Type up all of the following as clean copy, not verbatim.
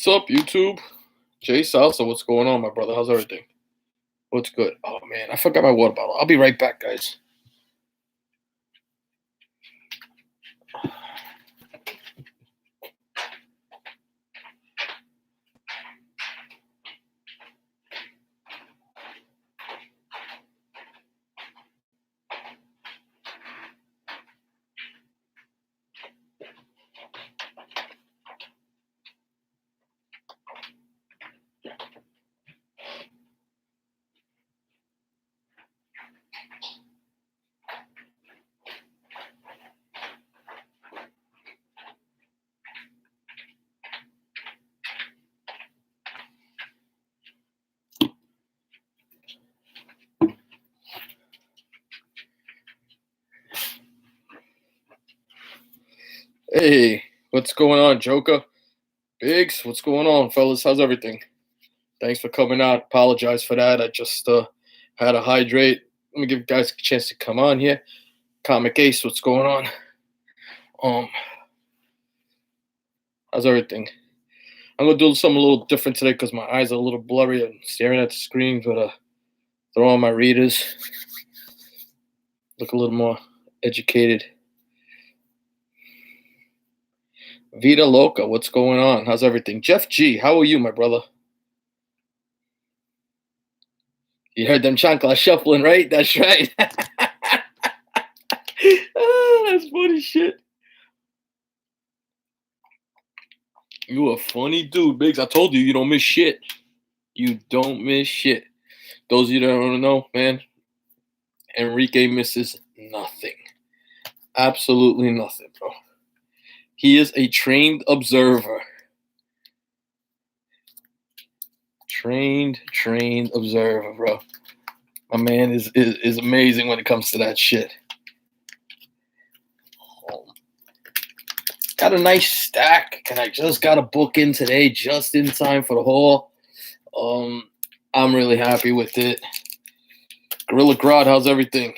up, YouTube? Jay Salsa, what's going on, my brother? How's everything? What's good? Oh, man, I forgot my water bottle. I'll be right back, guys. Hey, what's going on, Joker? Biggs, what's going on, fellas? How's everything? Thanks for coming out. Apologize for that. I just had to hydrate. Let me give you guys a chance to come on here. Comic Ace, what's going on? How's everything? I'm gonna do something a little different today because my eyes are a little blurry and staring at the screen, but throw on my readers. Look a little more educated. Vida Loca, what's going on? How's everything? Jeff G, how are you, my brother? You heard them chanclas shuffling, right? That's right. Oh, that's funny shit. You a funny dude, Biggs. I told you, you don't miss shit. You don't miss shit. Those of you that don't know, man, Enrique misses nothing. Absolutely nothing, bro. He is a trained observer. Trained observer, bro. My man is amazing when it comes to that shit. Got a nice stack, and I just got a book in today, just in time for the haul. I'm really happy with it. Gorilla Grodd, how's everything?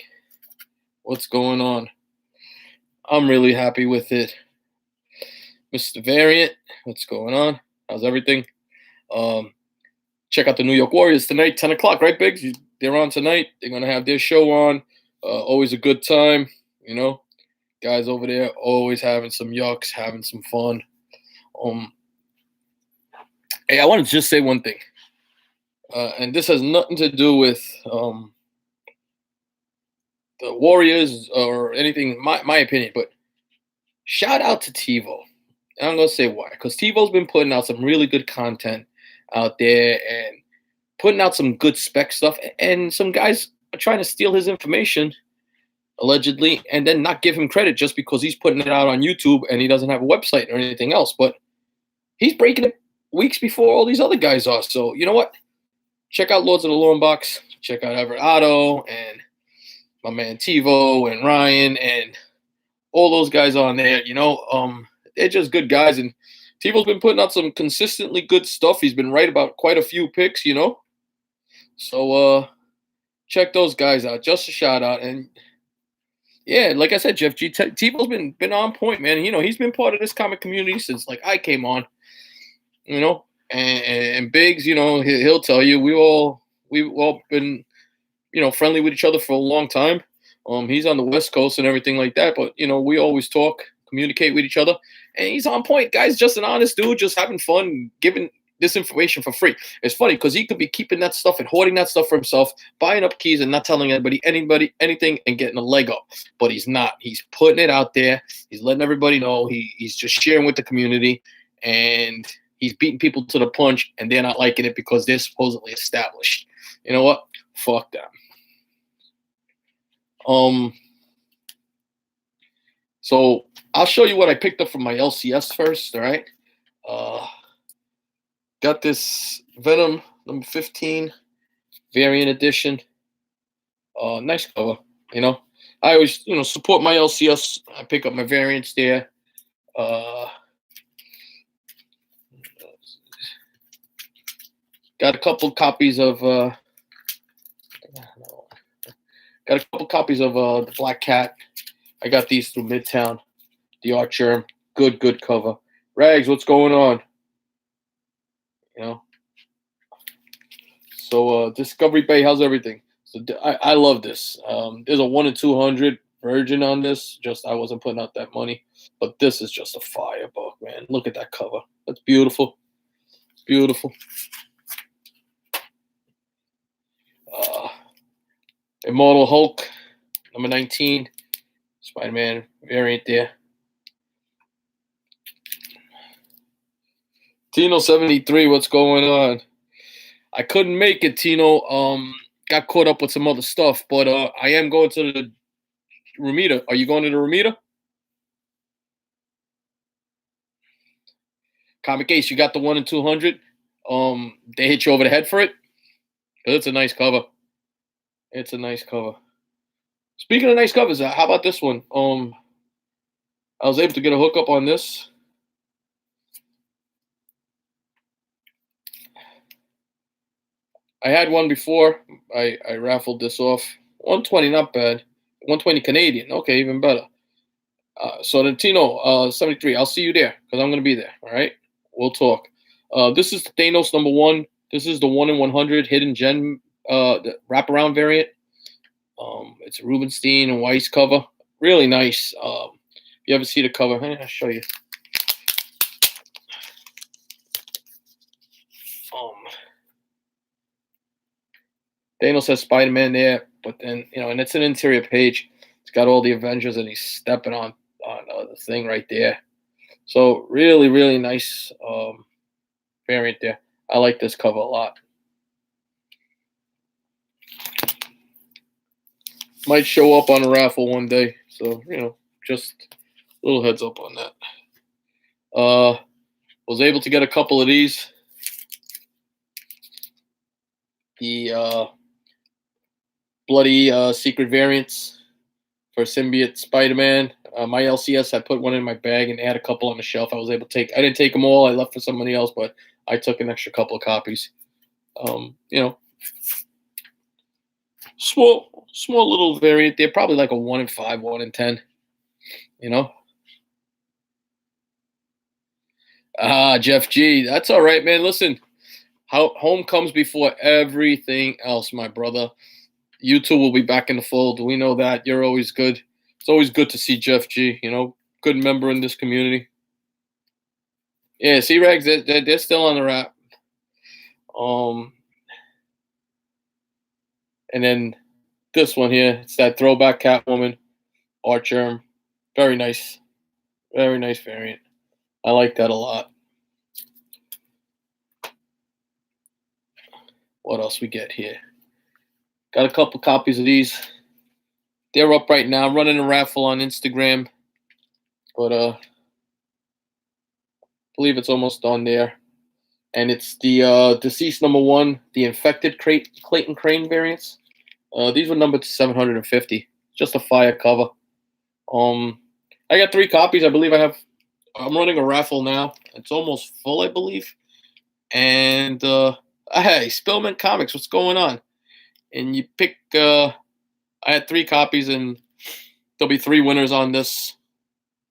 What's going on? I'm really happy with it. Mr. Variant, what's going on? How's everything? Check out the New York Warriors tonight, 10 o'clock, right, Biggs? They're on tonight. They're going to have their show on. Always a good time, you know. Guys over there always having some yucks, having some fun. Hey, I want to just say one thing. And this has nothing to do with the Warriors or anything, my opinion, but shout out to TiVo. And I'm going to say why. Because TiVo's been putting out some really good content out there and putting out some good spec stuff. And some guys are trying to steal his information, allegedly, and then not give him credit just because he's putting it out on YouTube and he doesn't have a website or anything else. But he's breaking it weeks before all these other guys are. So, you know what? Check out Lords of the Lorne Box. Check out Everett Otto and my man TiVo and Ryan and all those guys on there. You know, they're just good guys. And TiVo's been putting out some consistently good stuff. He's been right about quite a few picks, you know. So check those guys out. Just a shout out. And yeah, like I said, Jeff G, TiVo's been on point, man. You know, he's been part of this comic community since like I came on, you know. And Biggs, you know, he'll tell you we've all been, you know, friendly with each other for a long time. He's on the West Coast and everything like that, but you know, we always talk, communicate with each other, and he's on point, guys. Just an honest dude, just having fun, giving this information for free. It's funny because he could be keeping that stuff and hoarding that stuff for himself, buying up keys and not telling anybody anything and getting a leg up. But he's not. He's putting it out there. He's letting everybody know. He's just sharing with the community, and he's beating people to the punch, and they're not liking it because they're supposedly established. You know what? Fuck them. So I'll show you what I picked up from my LCS first, all right? Got this Venom number 15 variant edition. Nice cover, you know. I always, you know, support my LCS. I pick up my variants there. Got a couple copies of the Black Cat. I got these through Midtown. The Archer, good cover. Rags, what's going on? You know. So Discovery Bay, how's everything? So I love this. There's a 1 in 200 Virgin on this. Just I wasn't putting out that money, but this is just a fire book, man. Look at that cover. That's beautiful. Beautiful. Uh, Immortal Hulk, number 19, Spider-Man variant there. Tino73, what's going on? I couldn't make it, Tino. Got caught up with some other stuff, but I am going to the Ramita. Are you going to the Ramita? Comic Ace, you got the 1 in 200. They hit you over the head for it. It's a nice cover. It's a nice cover. Speaking of nice covers, how about this one? I was able to get a hookup on this. I had one before. I raffled this off. 120, not bad. 120 Canadian. Okay, even better. So then Tino, 73. I'll see you there because I'm gonna be there. All right, we'll talk. This is the Thanos number 1. This is the 1 in 100 hidden gem the wraparound variant. It's a Rubenstein and Weiss cover. Really nice. If you ever see the cover, I'll show you. Thanos has Spider-Man there, but then and it's an interior page. It's got all the Avengers, and he's stepping on the thing right there. So really, really nice variant there. I like this cover a lot. Might show up on a raffle one day. So, just a little heads up on that. Was able to get a couple of these. The bloody secret variants for Symbiote Spider-Man. My LCS, I put one in my bag and they had a couple on the shelf. I was able to take. I didn't take them all. I left for somebody else, but I took an extra couple of copies. Small little variant. They're probably like a 1 in 5, 1 in 10. Jeff G. That's all right, man. Listen, home comes before everything else, my brother. You two will be back in the fold. We know that. You're always good. It's always good to see Jeff G. Good member in this community. Yeah, C-Regs, they're still on the wrap. And then this one here, it's that throwback Catwoman, Archer. Very nice. Very nice variant. I like that a lot. What else we get here? Got a couple copies of these. They're up right now. I'm running a raffle on Instagram. But I believe it's almost done there. And it's the Deceased number 1, the Infected Clayton Crane variants. These were numbered to 750. Just a fire cover. I got 3 copies. I believe I'm running a raffle now. It's almost full, I believe. And hey, Spillman Comics, what's going on? And you pick. I had 3 copies, and there'll be 3 winners on this.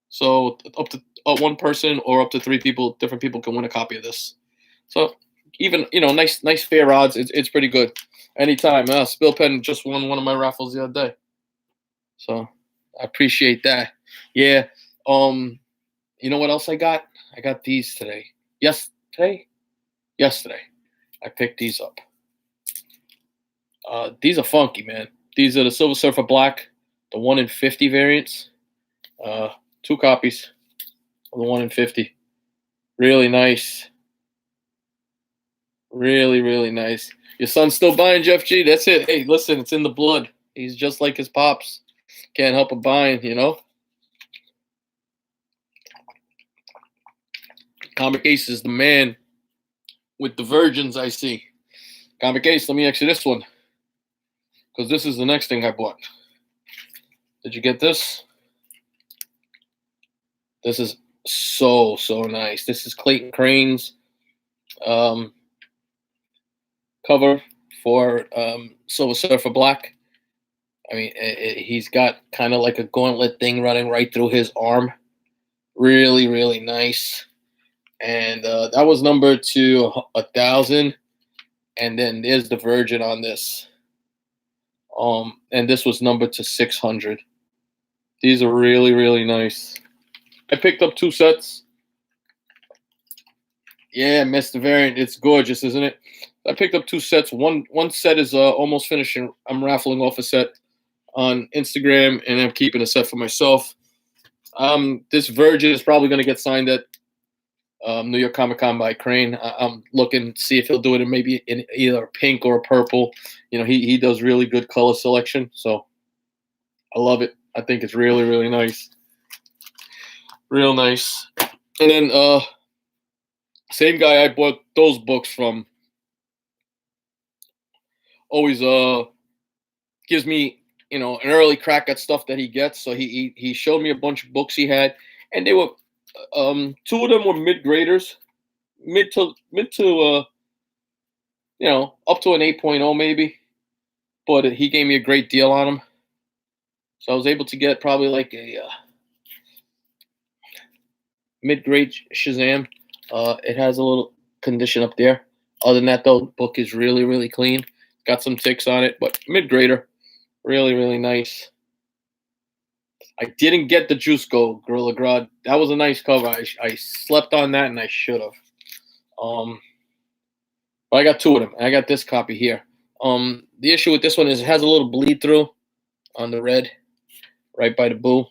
So up to 1 person or up to 3 people, different people can win a copy of this. So even nice fair odds. It's pretty good. Anytime. Spill Pen just won one of my raffles the other day. So I appreciate that. Yeah. You know what else I got? I got these today. Yesterday, I picked these up. These are funky, man. These are the Silver Surfer Black, the 1 in 50 variants. 2 copies of the 1 in 50. Really nice. Really, really nice. Your son's still buying, Jeff G. That's it. Hey, listen, it's in the blood. He's just like his pops. Can't help but buying, Comic Ace is the man with the virgins, I see. Comic Ace, let me ask you this one. Because this is the next thing I bought. Did you get this? This is so nice. This is Clayton Crane's cover for Silver Surfer Black. I mean, he's got kind of like a gauntlet thing running right through his arm. Really, really nice. and that was number to 1,000. And then there's the Virgin on this. And this was number to 600. These are really, really nice. I picked up 2 sets. Yeah, Mr. Variant, it's gorgeous, isn't it? I picked up 2 sets. One set is almost finished, and I'm raffling off a set on Instagram, and I'm keeping a set for myself. This Virgin is probably going to get signed at New York Comic Con by Crane. I'm looking to see if he'll do it in maybe in either a pink or a purple. He does really good color selection, so I love it. I think it's really, really nice, real nice. And then same guy I bought those books from always gives me an early crack at stuff that he gets. So he showed me a bunch of books he had, and they were 2 of them were mid graders, mid to up to an 8.0 maybe, but he gave me a great deal on them. So I was able to get probably like a mid-grade Shazam. It has a little condition up there. Other than that, though, the book is really, really clean. Got some ticks on it, but mid-grader. Really, really nice. I didn't get the Juice Go Gorilla Grodd. That was a nice cover. I slept on that, and I should have. But I got 2 of them. And I got this copy here. The issue with this one is it has a little bleed through on the red, right by the boo.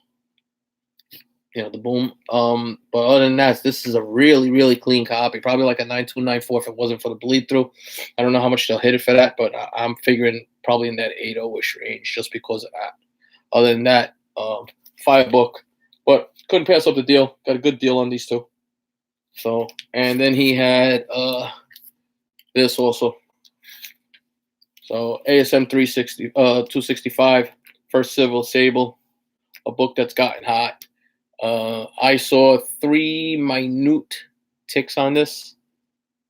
The boom. But other than that, this is a really, really clean copy. Probably like a 9294 if it wasn't for the bleed through. I don't know how much they'll hit it for that, but I'm figuring probably in that 80-ish range just because of that. Other than that, fire book. But couldn't pass up the deal. Got a good deal on these 2. So, and then he had this also. So ASM 265, First Civil Sable, a book that's gotten hot. I saw 3 minute ticks on this,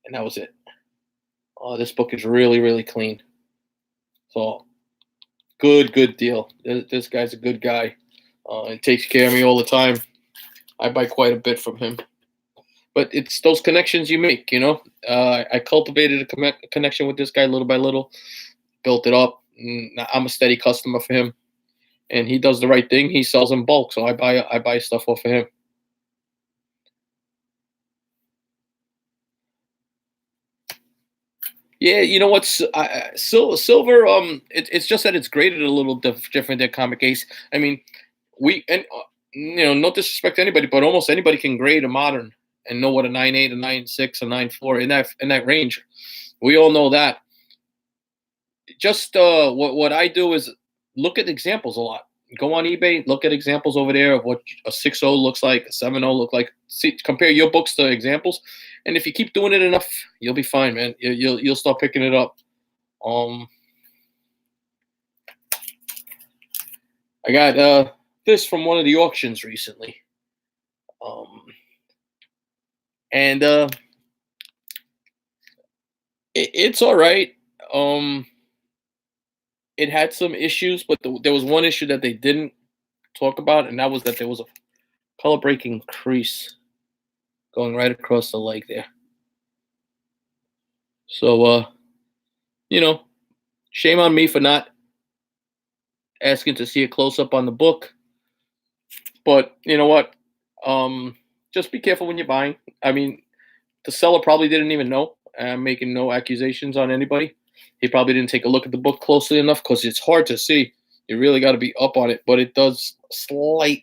and that was it. This book is really, really clean. So, good deal. This guy's a good guy. And takes care of me all the time. I buy quite a bit from him. But it's those connections you make, I cultivated a connection with this guy little by little, built it up. I'm a steady customer for him. And he does the right thing. He sells in bulk, so I buy stuff off of him. Yeah, you know what's silver? It's just that it's graded a little different than Comic Ace. I mean, no disrespect to anybody, but almost anybody can grade a modern and know what a 9.8, a 9.6, a 9.4 in that range. We all know that. Just what I do is look at examples a lot. Go on eBay, look at examples over there of what a 6.0 looks like, a 7.0 look like. See, compare your books to examples, and if you keep doing it enough, you'll be fine, man. You'll start picking it up. I got this from one of the auctions recently, and it's all right. It had some issues, but there was one issue that they didn't talk about, and that was that there was a color breaking crease going right across the leg there. So, shame on me for not asking to see a close up on the book. But you know what? Just be careful when you're buying. I mean, the seller probably didn't even know. I'm making no accusations on anybody. He probably didn't take a look at the book closely enough because it's hard to see. You really got to be up on it, but it does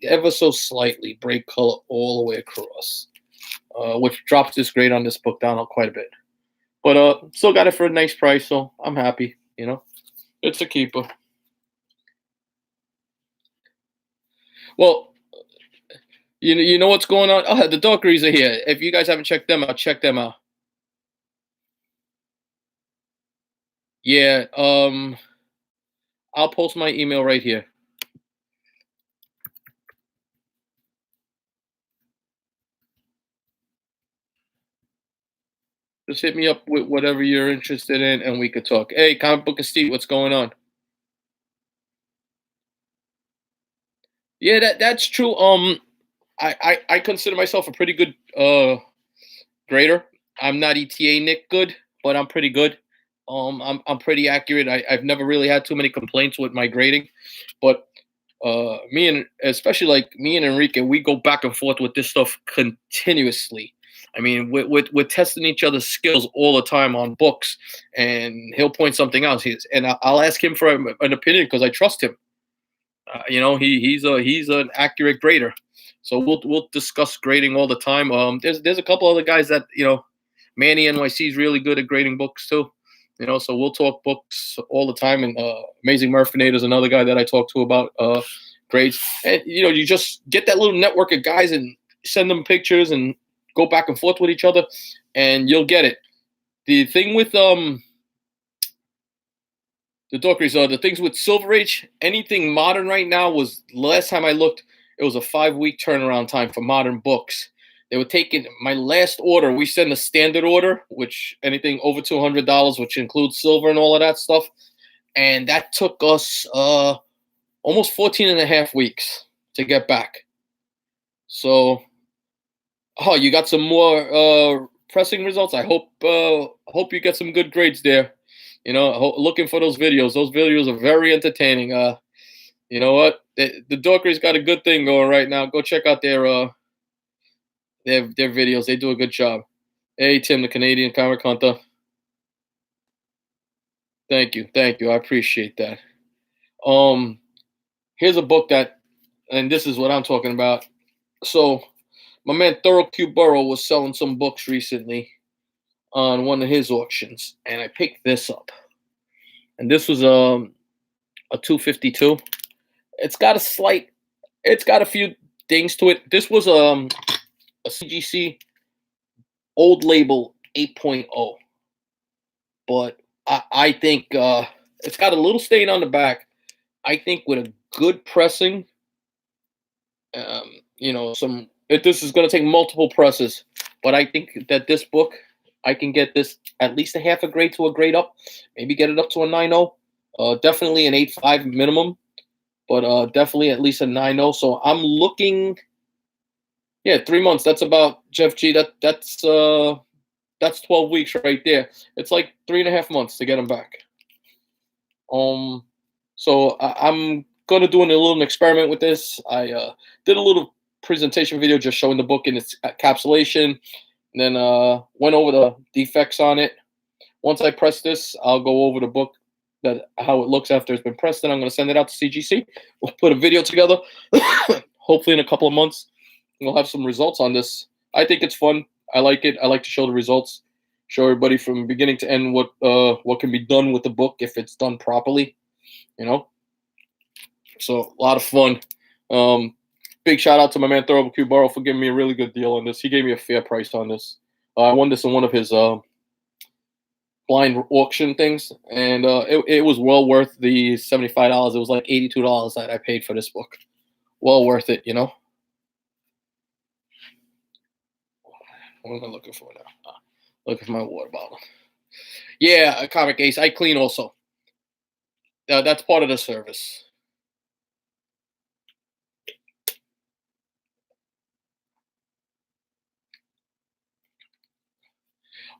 ever so slightly break color all the way across, which drops this grade on this book down quite a bit. But still got it for a nice price, so I'm happy. It's a keeper. Well, you know what's going on? Oh, the Dockeries are here. If you guys haven't checked them out, check them out. Yeah, I'll post my email right here. Just hit me up with whatever you're interested in, and we could talk. Hey, Comic Book of Steve, what's going on? Yeah, that's true. I consider myself a pretty good grader. I'm not ETA Nick good, but I'm pretty good. I'm pretty accurate. I've never really had too many complaints with my grading, but me and especially like me and Enrique, we go back and forth with this stuff continuously. I mean, we're testing each other's skills all the time on books, and he'll point something out. And I'll ask him for an opinion because I trust him. He's an accurate grader, so we'll discuss grading all the time. There's a couple other guys that Manny NYC is really good at grading books too. So we'll talk books all the time. And Amazing Murphinator is another guy that I talk to about grades. And you just get that little network of guys and send them pictures and go back and forth with each other, and you'll get it. The thing with the Dockeries are the things with Silver Age. Anything modern right now was last time I looked, it was a 5-week turnaround time for modern books. They were taking my last order. We send a standard order, which anything over $200, which includes silver and all of that stuff, and that took us almost 14 and a half weeks to get back. So, you got some more pressing results. I hope you get some good grades there. Looking for those videos. Those videos are very entertaining. You know what? The Dockery's got a good thing going right now. Go check out their videos. They do a good job. Hey, Tim, the Canadian comic hunter. Thank you. I appreciate that. Here's a book and this is what I'm talking about. So, my man Thurl Q. Burrow was selling some books recently on one of his auctions, and I picked this up. And this was a 252. It's got a few things to it. This was a CGC old label 8.0, but I think it's got a little stain on the back. I think with a good pressing, this is going to take multiple presses, but I think that this book, I can get this at least a half a grade to a grade up, maybe get it up to a 9.0. Definitely an 8.5 minimum, but definitely at least a 9.0. So I'm looking, 3 months. That's about, Jeff G. That's 12 weeks right there. It's like 3.5 months to get them back. So I'm gonna do a little experiment with this. I did a little presentation video just showing the book in its encapsulation, and then went over the defects on it. Once I press this, I'll go over the book, how it looks after it's been pressed, and I'm going to send it out to CGC. We'll put a video together. Hopefully in a couple of months, we'll have some results on this. I think it's fun. I like it. I like to show the results, show everybody from beginning to end what can be done with the book if it's done properly. So a lot of fun. Big shout out to my man Thurl Q. Burrow for giving me a really good deal on this. He gave me a fair price on this. I won this in one of his blind auction things, and it was well worth the $75. It was like $82 that I paid for this book. Well worth it, What am I looking for now? Looking for my water bottle. Yeah, a Comic Ace. I clean also. That's part of the service.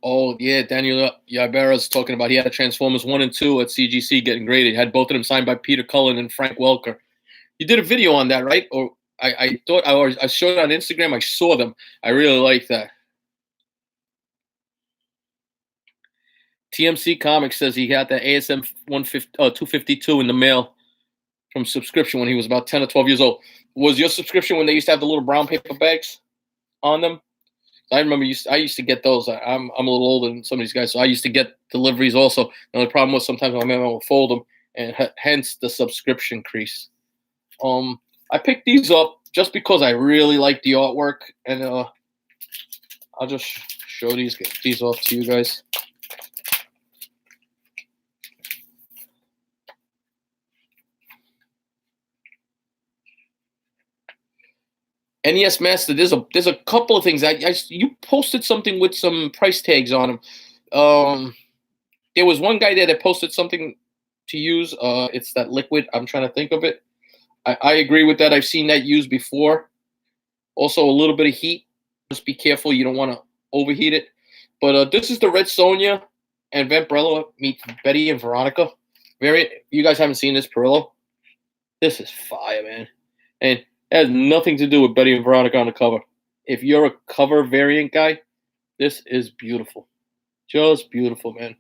Oh, yeah, Daniel Yabera's talking about he had a Transformers 1 and 2 at CGC getting graded. He had both of them signed by Peter Cullen and Frank Welker. You did a video on that, right? Or I thought I showed it on Instagram. I saw them. I really like that. TMC Comics says he got the ASM 252 in the mail from subscription when he was about 10 or 12 years old. Was your subscription when they used to have the little brown paper bags on them? I remember I used to get those. I'm a little older than some of these guys, so I used to get deliveries also. The only problem was sometimes my man would fold them, and hence the subscription crease. I picked these up just because I really like the artwork, and I'll just show these off to you guys. NES Master, there's a couple of things. You posted something with some price tags on them. There was one guy there that posted something to use. It's that liquid. I'm trying to think of it. I agree with that. I've seen that used before. Also, a little bit of heat. Just be careful. You don't want to overheat it. But this is the Red Sonja and Vampirella meet Betty and Veronica variant. You guys haven't seen this Perillo? This is fire, man. And it has nothing to do with Betty and Veronica on the cover. If you're a cover variant guy, this is beautiful. Just beautiful, man.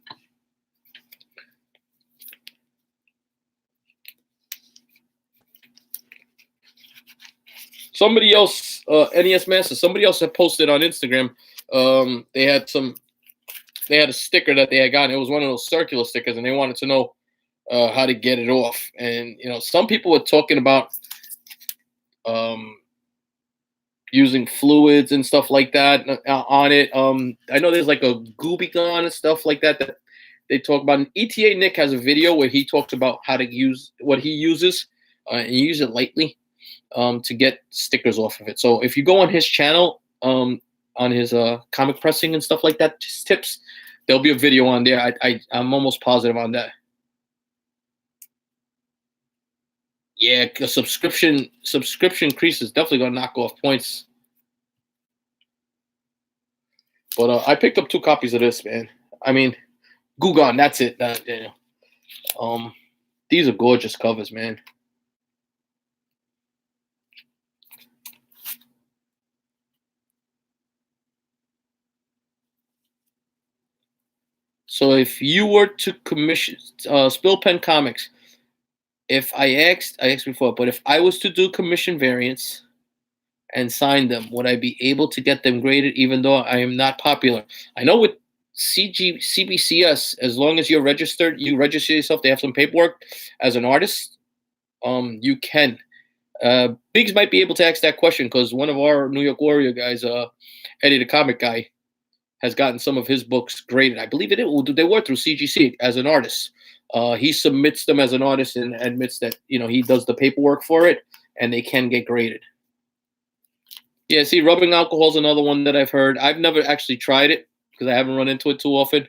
Somebody else, NES Master, somebody else had posted on Instagram. They had a sticker that they had gotten. It was one of those circular stickers, and they wanted to know how to get it off. And some people were talking about using fluids and stuff like that on it. I know there's like a Gooby gun and stuff like that they talk about. And ETA Nick has a video where he talks about how to use what he uses and use it lightly to get stickers off of it. So if you go on his channel, on his comic pressing and stuff like that, just tips, there'll be a video on there. I'm almost positive on that. Yeah, a subscription increase is definitely gonna knock off points. But I picked up 2 copies of this, man. I mean, Gugan, that's it. These are gorgeous covers, man. So if you were to commission Spill Pen Comics, if I asked before, but if I was to do commission variants and sign them, would I be able to get them graded even though I am not popular? I know with CBCS, as long as you're registered, you register yourself, they have some paperwork as an artist, you can. Biggs might be able to ask that question because one of our New York Warrior guys, Eddie the Comic Guy, has gotten some of his books graded. I believe they were through CGC as an artist. He submits them as an artist and admits that he does the paperwork for it, and they can get graded. Yeah, see, rubbing alcohol is another one that I've heard. I've never actually tried it because I haven't run into it too often.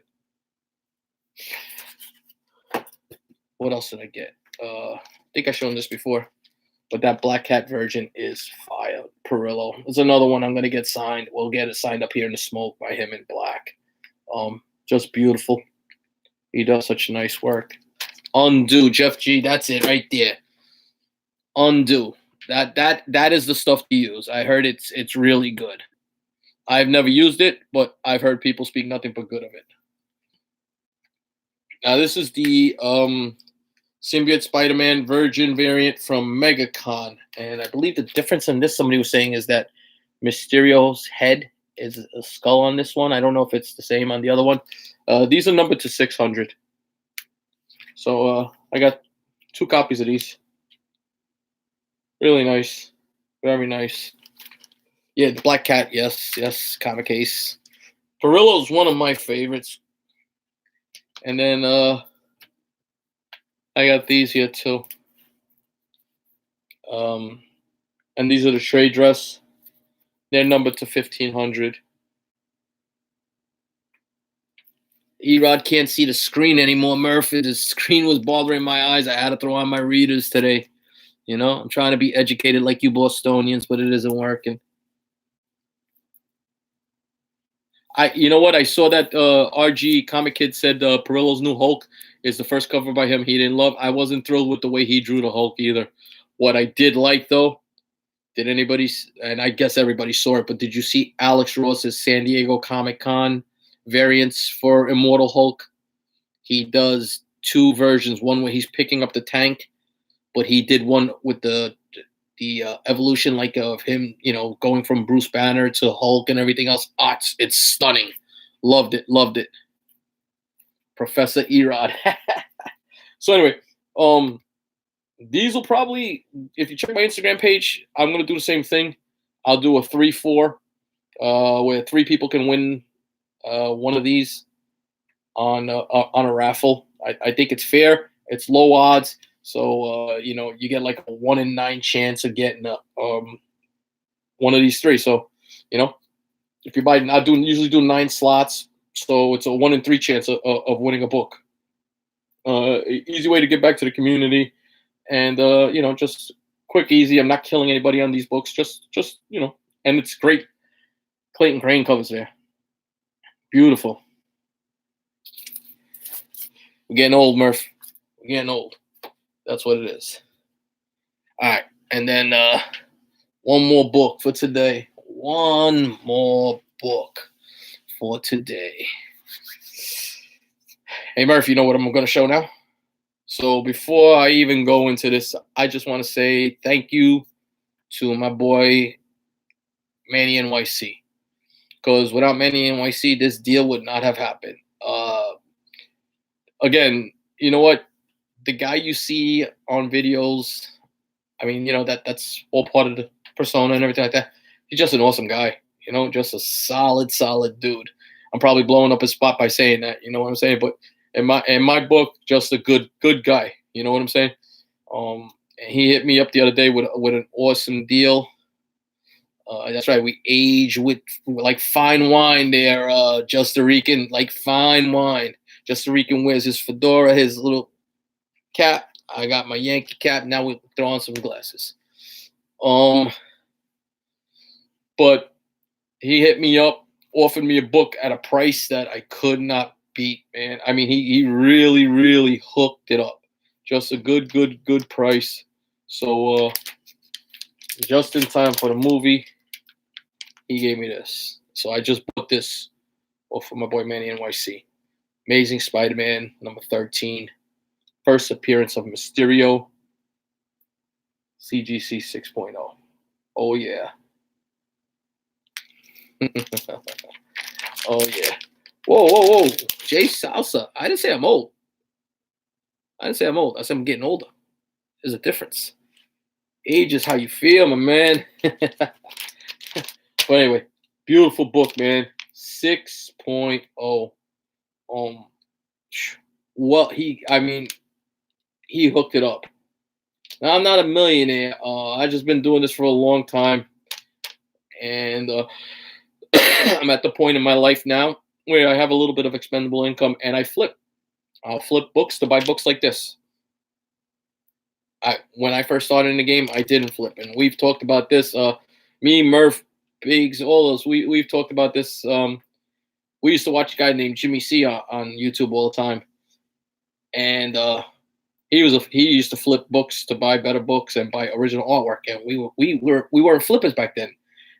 What else did I get? I think I've shown this before, but that Black Cat version is fire. Perillo. There's another one I'm gonna get signed. We'll get it signed up here in the smoke by him in black. Just beautiful. He does such nice work. Undo, Jeff G. That's it right there. Undo. That is the stuff to use. I heard it's really good. I've never used it, but I've heard people speak nothing but good of it. Now this is the Symbiote Spider-Man Virgin variant from MegaCon, and I believe the difference in this, somebody was saying, is that Mysterio's head is a skull on this one. I don't know if it's the same on the other one. These are numbered to 600. So I got 2 copies of these. Really nice. Very nice. Yeah, the Black Cat, yes, comic case. Perillo's one of my favorites. And then I got these here too. And these are the trade dress. They're numbered to 1500. Erod can't see the screen anymore, Murphy. The screen was bothering my eyes. I had to throw on my readers today. I'm trying to be educated like you Bostonians, but it isn't working. You know what? I saw that RG Comic Kid said Perillo's new Hulk is the first cover by him he didn't love. I wasn't thrilled with the way he drew the Hulk either. What I did like, though, did anybody, and I guess everybody saw it, but did you see Alex Ross's San Diego Comic-Con variants for Immortal Hulk? He does 2 versions, one where he's picking up the tank, but he did one with the evolution, like, of him, going from Bruce Banner to Hulk and everything else. It's stunning. Loved it. Professor Erod. So anyway, these will probably, if you check my Instagram page, I'm gonna do the same thing. I'll do a 3-4, where 3 people can win one of these on a raffle. I think it's fair. It's low odds. So, you get like a 1 in 9 chance of getting one of these 3. So, if you buy, usually do 9 slots. So it's a 1 in 3 chance of winning a book. Easy way to get back to the community. And, just quick, easy. I'm not killing anybody on these books. Just and it's great. Clayton Crane covers there. Beautiful. We're getting old, Murph. We're getting old. That's what it is. All right. And then one more book for today. One more book for today. Hey, Murph, you know what I'm going to show now? So before I even go into this, I just want to say thank you to my boy Manny NYC. Because without Manny NYC, this deal would not have happened. Again, you know what? The guy you see on videos, I mean, that's all part of the persona and everything like that. He's just an awesome guy, just a solid dude. I'm probably blowing up his spot by saying that, you know what I'm saying? But in my book, just a good guy. You know what I'm saying? And he hit me up the other day with an awesome deal. That's right. We age with like fine wine there, Costa Rican, like fine wine. Costa Rican wears his fedora, his little cap. I got my Yankee cap. Now we throw on some glasses. But he hit me up, offered me a book at a price that I could not beat, man. I mean, he really hooked it up. Just a good price. So just in time for the movie, he gave me this. So I just bought this off of my boy Manny NYC. Amazing Spider-Man, number 13. First appearance of Mysterio. CGC 6.0. Oh, yeah. Oh, yeah. Whoa. Jay Salsa. I didn't say I'm old. I said I'm getting older. There's a difference. Age is how you feel, my man. But anyway, beautiful book, man. 6.0. Well, he hooked it up. Now, I'm not a millionaire. I've just been doing this for a long time. And I'm at the point in my life now where I have a little bit of expendable income and I flip. I'll flip books to buy books like this. When I first started in the game, I didn't flip. And we've talked about this. Me, Murph, Biggs, all those. We've talked about this. We used to watch a guy named Jimmy C on YouTube all the time. And he used to flip books to buy better books and buy original artwork, and we weren't flippers back then.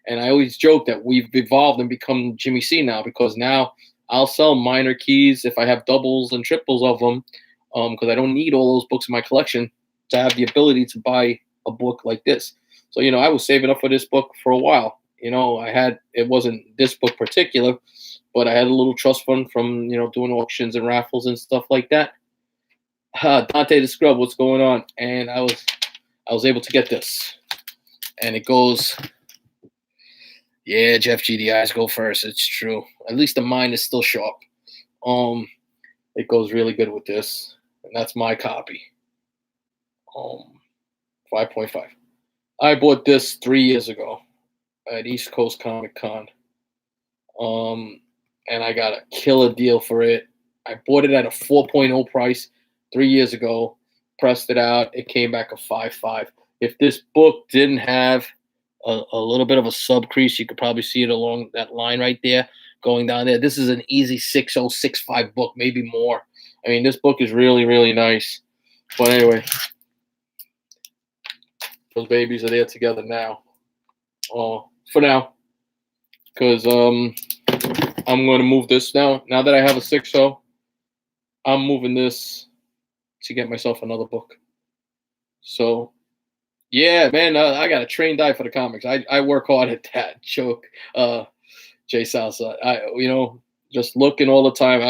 And I always joke that we've evolved and become Jimmy C now, because now I'll sell minor keys if I have doubles and triples of them, because I don't need all those books in my collection to have the ability to buy a book like this. So I was saving up for this book for a while. It wasn't this book particular, but I had a little trust fund from doing auctions and raffles and stuff like that. Dante the Scrub, what's going on? And I was able to get this, and it goes. Yeah, Jeff G, the eyes go first. It's true. At least the mind is still sharp. It goes really good with this, and that's my copy. 5.5. I bought this 3 years ago at East Coast Comic Con. And I got a killer deal for it. I bought it at a 4.0 price 3 years ago, pressed it out. It came back a 5.5. If this book didn't have a little bit of a sub crease, you could probably see it along that line right there, going down there. This is an easy 6.0, 6.5 book, maybe more. I mean, this book is really nice. But anyway, those babies are there together now. For now, because I'm going to move this now. Now that I have a 6.0, I'm moving this to get myself another book. So, yeah, man, I got a trained eye for the comics. I work hard at that. Joke, Jay Salsa. Just looking all the time.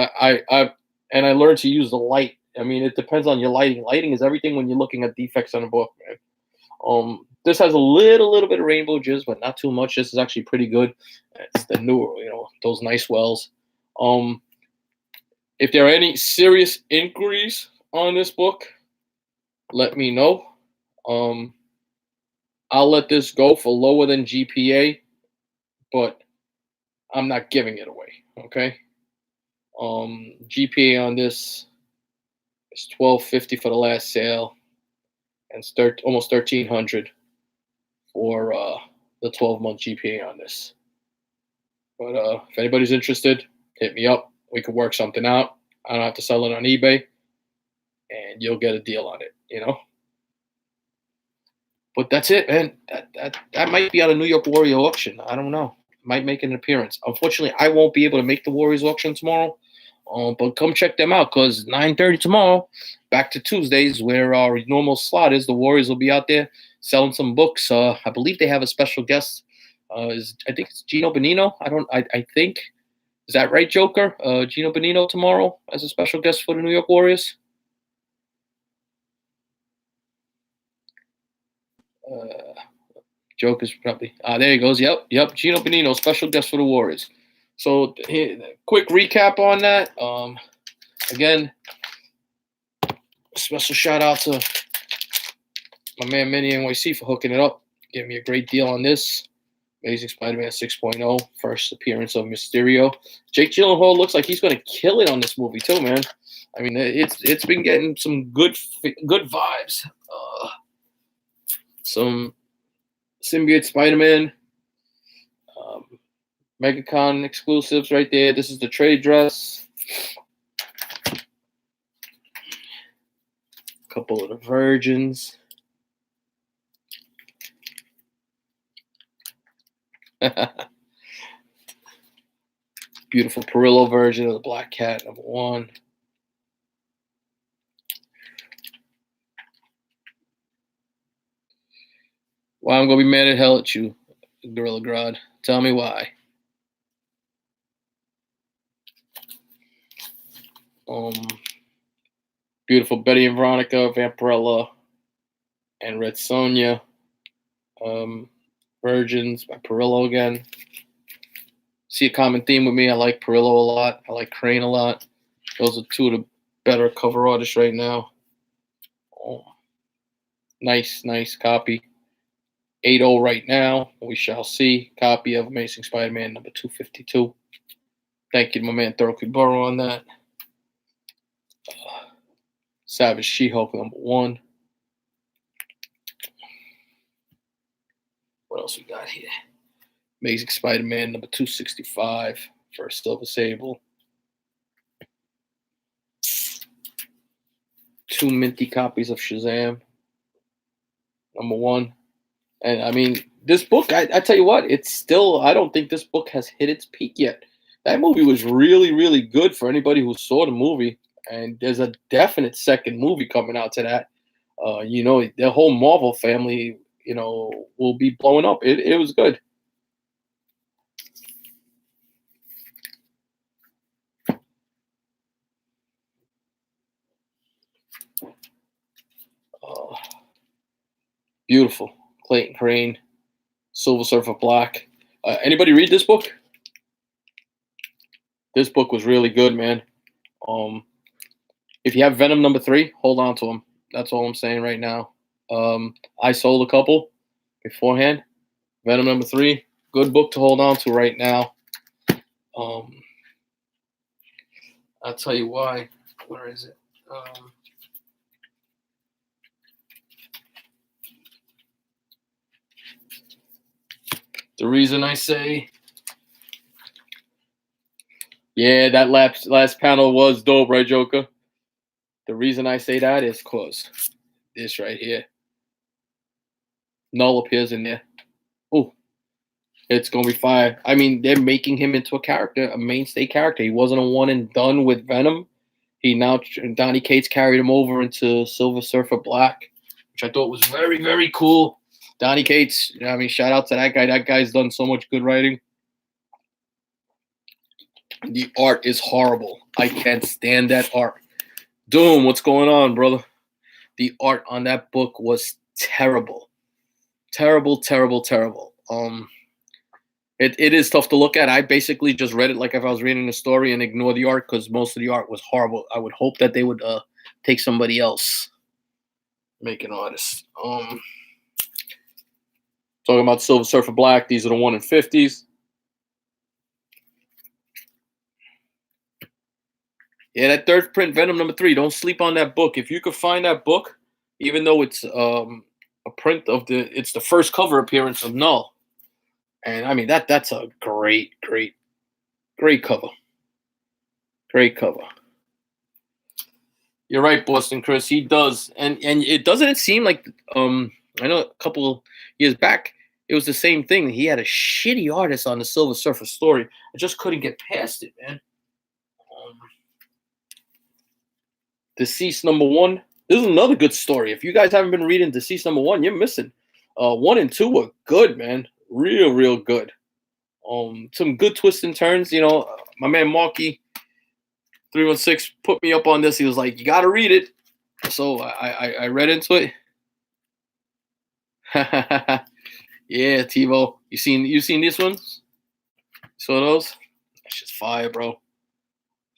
And I learned to use the light. I mean, it depends on your lighting. Lighting is everything when you're looking at defects on a book, man. This has a little bit of rainbow jizz, but not too much. This is actually pretty good. It's the newer, those nice wells. If there are any serious inquiries on this book, let me know. I'll let this go for lower than GPA, but I'm not giving it away. Okay. GPA on this is $1,250 for the last sale, and it's almost $1,300 for the 12-month GPA on this. But if anybody's interested, hit me up. We could work something out. I don't have to sell it on eBay, and you'll get a deal on it. But that's it, man. That might be at a New York Warrior auction. I don't know. Might make an appearance. Unfortunately, I won't be able to make the Warriors auction tomorrow. But come check them out because 9:30 tomorrow, back to Tuesdays where our normal slot is. The Warriors will be out there selling some books. I believe they have a special guest. I think it's Gino Bonino. I think is that right, Joker? Gino Bonino tomorrow as a special guest for the New York Warriors. Joker's probably there he goes. Yep. Gino Bonino, special guest for the Warriors. So, quick recap on that. Again, special shout out to my man Mini NYC for hooking it up, giving me a great deal on this. Amazing Spider-Man 6.0, first appearance of Mysterio. Jake Gyllenhaal looks like he's going to kill it on this movie too, man. I mean, it's been getting some good vibes. Some symbiote Spider-Man, MegaCon exclusives right there. This is the trade dress. A couple of the virgins. Beautiful Perillo version of the Black Cat, #1. Why I'm gonna be mad at hell at you, Gorilla Grodd? Tell me why. Beautiful Betty and Veronica, Vampirella, and Red Sonja. Virgins by Perillo again. See a common theme with me. I like Perillo a lot. I like Crane a lot. Those are two of the better cover artists right now. Nice copy. 8.0 right now. We shall see. Copy of Amazing Spider-Man number 252. Thank you to my man Thurl Burrow on that. Savage She-Hulk #1. What else we got here? Amazing Spider-Man number 265. First Silver Sable. 2 minty copies of Shazam #1. And I mean, this book, I tell you what, it's still, I don't think this book has hit its peak yet. That movie was really, really good for anybody who saw the movie. And there's a definite second movie coming out to that. The whole Marvel family, will be blowing up. It was good. Beautiful. Clayton Crane, Silver Surfer Black. Anybody read this book? This book was really good, man. If you have Venom #3, hold on to him. That's all I'm saying right now. I sold a couple beforehand. Venom #3, good book to hold on to right now. I'll tell you why. Where is it? The reason I say, yeah, that last panel was dope, right, Joker? The reason I say that is because this right here. Null appears in there. Oh, it's going to be fire. I mean, they're making him into a character, a mainstay character. He wasn't a one and done with Venom. Donny Cates carried him over into Silver Surfer Black, which I thought was very, very cool. Donny Cates, I mean, shout out to that guy. That guy's done so much good writing. The art is horrible. I can't stand that art. Doom, what's going on, brother? The art on that book was terrible. Terrible. It is tough to look at. I basically just read it like if I was reading a story and ignore the art because most of the art was horrible. I would hope that they would take somebody else, make an artist. Talking about Silver Surfer Black, these are the 1 in 50s. Yeah, that third print, Venom #3. Don't sleep on that book. If you could find that book, even though it's a print of it's the first cover appearance of Null. And I mean that's a great cover. Great cover. You're right, Boston Chris. He does, and it doesn't it seem like I know a couple years back it was the same thing. He had a shitty artist on the Silver Surfer story. I just couldn't get past it, man. Deceased number one. This is another good story. If you guys haven't been reading Deceased number one, you're missing. 1 and 2 were good, man. Real good. Some good twists and turns. You know, my man Marky 316 put me up on this. He was like, "You got to read it." So I read into it. Yeah, TiVo. You seen these ones? Saw those? That's just fire, bro.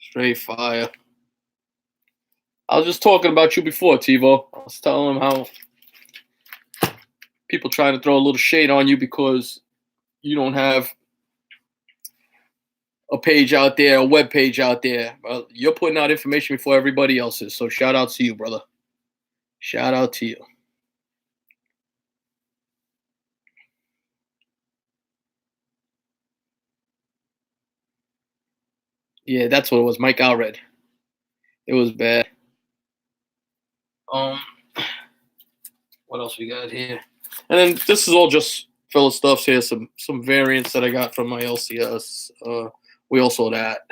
Straight fire. I was just talking about you before, TiVo. I was telling him how people trying to throw a little shade on you because you don't have a page out there, a web page out there. Well, you're putting out information before everybody else is. So shout out to you, brother. Shout out to you. Yeah, that's what it was. Mike Allred. It was bad. What else we got here? And then this is all just filler stuff here. Some variants that I got from my LCS. We all saw that.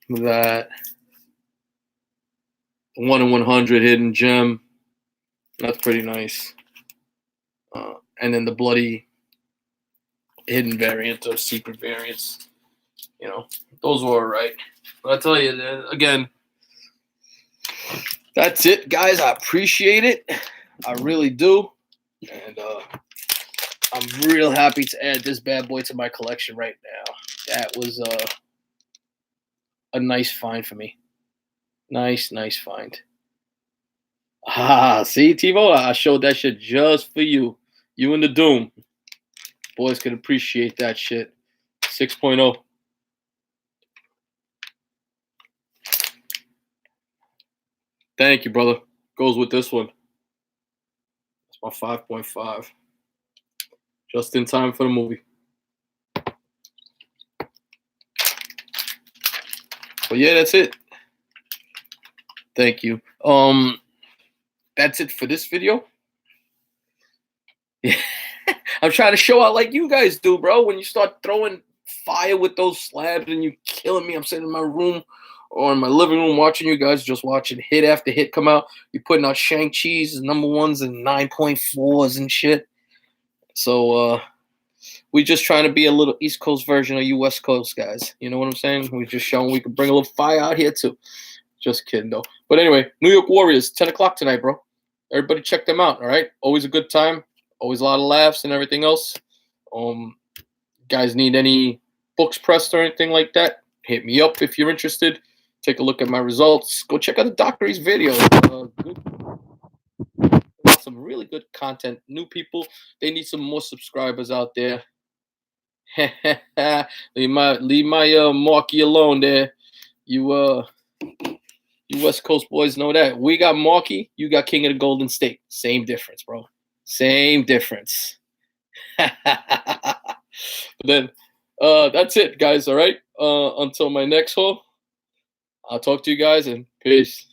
That 1 in 100 hidden gem. That's pretty nice. And then the bloody hidden variant or secret variants. You know, those were all right. But I tell you, again, that's it, guys. I appreciate it. I really do. And I'm real happy to add this bad boy to my collection right now. That was a nice find for me. Nice find. See, TiVo, I showed that shit just for you. You and the Doom. Boys can appreciate that shit. 6.0. Thank you, brother. Goes with this one. That's my 5.5. Just in time for the movie. But yeah, that's it. Thank you. That's it for this video. Yeah. I'm trying to show out like you guys do, bro. When you start throwing fire with those slabs and you killing me, I'm sitting in my room or in my living room watching you guys just watching hit after hit come out. You're putting out Shang-Chi's number ones and 9.4s and shit. So we just trying to be a little East Coast version of you West Coast guys. You know what I'm saying? We're just showing we can bring a little fire out here too. Just kidding though. But anyway, New York Warriors, 10 o'clock tonight, bro. Everybody check them out, all right? Always a good time. Always a lot of laughs and everything else. Guys need any books pressed or anything like that, hit me up if you're interested. Take a look at my results. Go check out the Dockery's video. Some really good content. New people, they need some more subscribers out there. leave my Marky alone there. You West Coast boys know that. We got Marky, you got King of the Golden State. Same difference, bro. Same difference. But then that's it, guys. All right. Until my next haul, I'll talk to you guys and peace.